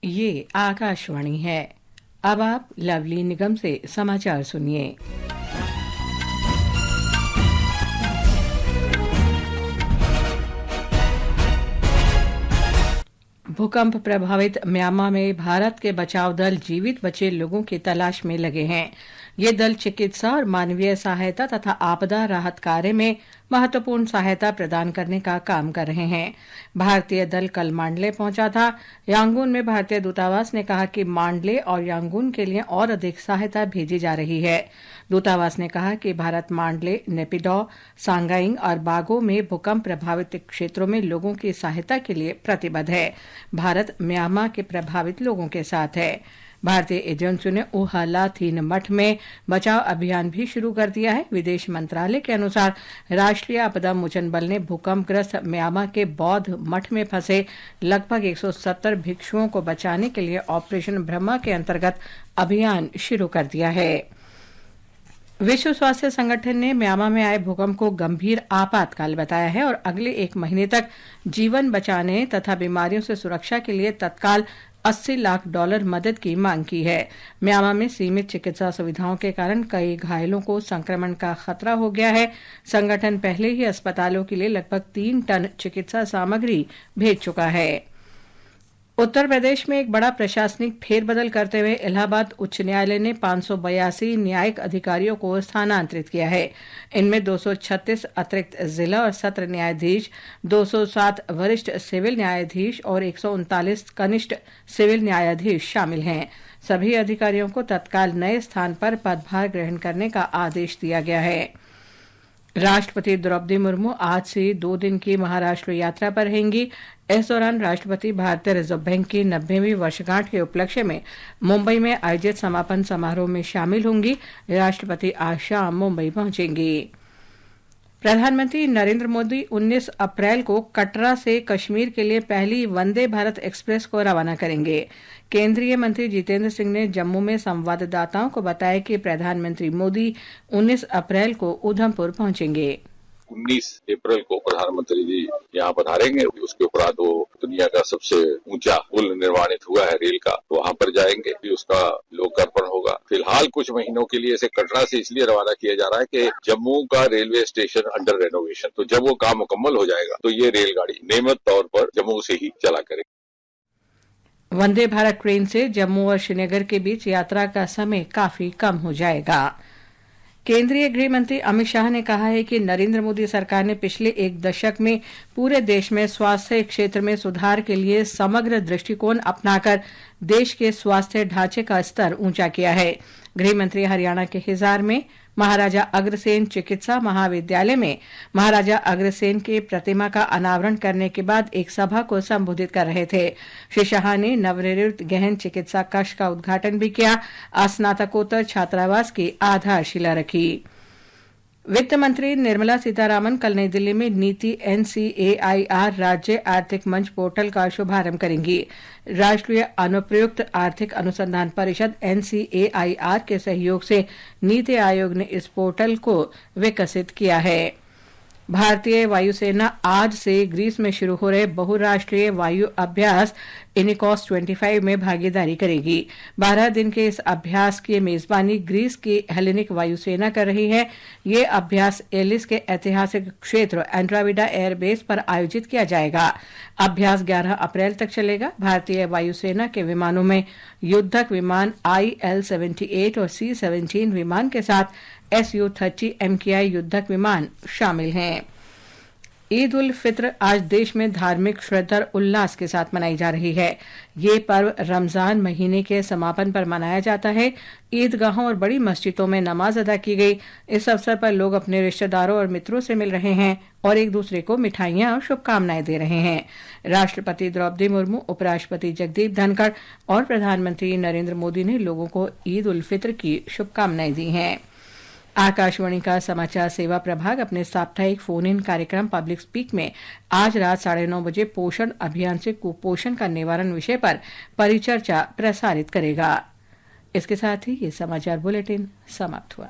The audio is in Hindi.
ये आकाशवाणी है। अब आप लवली निगम से समाचार सुनिए। भूकंप प्रभावित म्यांमार में भारत के बचाव दल जीवित बचे लोगों की तलाश में लगे हैं। ये दल चिकित्सा और मानवीय सहायता तथा आपदा राहत कार्य में महत्वपूर्ण सहायता प्रदान करने का काम कर रहे हैं। भारतीय दल कल मांडले पहुंचा था। यांगून में भारतीय दूतावास ने कहा कि मांडले और यांगून के लिए और अधिक सहायता भेजी जा रही है। दूतावास ने कहा कि भारत मांडले, नेपिडॉ, सांगाइंग और बागो में भूकंप प्रभावित क्षेत्रों में लोगों की सहायता के लिए प्रतिबद्ध है। भारत म्यांमार के प्रभावित लोगों के साथ है। भारतीय एजेंसियों ने ओहाला थीन मठ में बचाव अभियान भी शुरू कर दिया है। विदेश मंत्रालय के अनुसार राष्ट्रीय आपदा मोचन बल ने भूकंपग्रस्त म्यांमार के बौद्ध मठ में फंसे लगभग 170 भिक्षुओं को बचाने के लिए ऑपरेशन ब्रह्मा के अंतर्गत अभियान शुरू कर दिया है। विश्व स्वास्थ्य संगठन ने म्यांमार में आए भूकंप को गंभीर आपातकाल बताया है और अगले 1 महीने तक जीवन बचाने तथा बीमारियों से सुरक्षा के लिए तत्काल $80 लाख मदद की मांग की है। म्यांमार में सीमित चिकित्सा सुविधाओं के कारण कई घायलों को संक्रमण का खतरा हो गया है। संगठन पहले ही अस्पतालों के लिए लगभग 3 टन चिकित्सा सामग्री भेज चुका है। उत्तर प्रदेश में एक बड़ा प्रशासनिक फेरबदल करते हुए इलाहाबाद उच्च न्यायालय ने 582 न्यायिक अधिकारियों को स्थानांतरित किया है। इनमें 236 अतिरिक्त जिला और सत्र न्यायाधीश, 207 वरिष्ठ सिविल न्यायाधीश और 139 कनिष्ठ सिविल न्यायाधीश शामिल हैं। सभी अधिकारियों को तत्काल नए स्थान पर पदभार ग्रहण करने का आदेश दिया गया है। राष्ट्रपति द्रौपदी मुर्मू आज से 2 दिन की महाराष्ट्र यात्रा पर रहेंगी। इस दौरान राष्ट्रपति भारतीय रिजर्व बैंक की 90वीं वर्षगांठ के उपलक्ष्य में मुंबई में आयोजित समापन समारोह में शामिल होंगी। राष्ट्रपति आज शाम मुंबई पहुंचेंगी। प्रधानमंत्री नरेंद्र मोदी 19 अप्रैल को कटरा से कश्मीर के लिए पहली वंदे भारत एक्सप्रेस को रवाना करेंगे। केंद्रीय मंत्री जितेंद्र सिंह ने जम्मू में संवाददाताओं को बताया कि प्रधानमंत्री मोदी 19 अप्रैल को उधमपुर पहुंचेंगे। 19 अप्रैल को प्रधानमंत्री जी यहाँ पधारेंगे। उसके उपरांत वो दुनिया का सबसे ऊंचा पुल निर्माणित हुआ है रेल का, तो वहाँ पर जाएंगे, फिर उसका लोकार्पण होगा। फिलहाल कुछ महीनों के लिए इसे कटरा से इसलिए रवाना किया जा रहा है कि जम्मू का रेलवे स्टेशन अंडर रेनोवेशन, तो जब वो काम मुकम्मल हो जाएगा तो ये रेलगाड़ी नियमित तौर पर जम्मू से ही चला करेगी। वंदे भारत ट्रेन से जम्मू और श्रीनगर के बीच यात्रा का समय काफी कम हो जाएगा। केंद्रीय गृह मंत्री अमित शाह ने कहा है कि नरेंद्र मोदी सरकार ने पिछले 1 दशक में पूरे देश में स्वास्थ्य क्षेत्र में सुधार के लिए समग्र दृष्टिकोण अपनाकर देश के स्वास्थ्य ढांचे का स्तर ऊंचा किया है। गृह मंत्री हरियाणा के हिसार में महाराजा अग्रसेन चिकित्सा महाविद्यालय में महाराजा अग्रसेन के प्रतिमा का अनावरण करने के बाद एक सभा को संबोधित कर रहे थे। श्री शाह ने नवनिर्मित गहन चिकित्सा कक्ष का उद्घाटन भी किया। स्नातकोत्तर छात्रावास की आधारशिला रखी। वित्त मंत्री निर्मला सीतारामन कल नई दिल्ली में नीति NCAIR राज्य आर्थिक मंच पोर्टल का शुभारंभ करेंगी। राष्ट्रीय अनुप्रयुक्त आर्थिक अनुसंधान परिषद NCAIR के सहयोग से नीति आयोग ने इस पोर्टल को विकसित किया है। भारतीय वायुसेना आज से ग्रीस में शुरू हो रहे बहुराष्ट्रीय वायु अभ्यास इनिकॉस 25 में भागीदारी करेगी। 12 दिन के इस अभ्यास की मेजबानी ग्रीस की हेलेनिक वायुसेना कर रही है। ये अभ्यास एलिस के ऐतिहासिक क्षेत्र एंड्राविडा एयरबेस पर आयोजित किया जाएगा। अभ्यास 11 अप्रैल तक चलेगा। भारतीय वायुसेना के विमानों में युद्धक विमान IL-78 और C-17 विमान के साथ Su-30 MKI युद्धक विमान शामिल हैं। ईद उल फित्र आज देश में धार्मिक श्रद्धा और उल्लास के साथ मनाई जा रही है। ये पर्व रमजान महीने के समापन पर मनाया जाता है। ईदगाहों और बड़ी मस्जिदों में नमाज अदा की गई। इस अवसर पर लोग अपने रिश्तेदारों और मित्रों से मिल रहे हैं और एक दूसरे को मिठाइयां और शुभकामनाएं दे रहे हैं। राष्ट्रपति द्रौपदी मुर्मू, उपराष्ट्रपति जगदीप धनखड़ और प्रधानमंत्री नरेंद्र मोदी ने लोगों को ईद उल फित्र की शुभकामनाएं दी हैं। आकाशवाणी का समाचार सेवा प्रभाग अपने साप्ताहिक फोन इन कार्यक्रम पब्लिक स्पीक में आज रात 9:30 बजे पोषण अभियान से कुपोषण का निवारण विषय पर परिचर्चा प्रसारित करेगा। इसके साथ ही ये समाचार बुलेटिन समाप्त हुआ।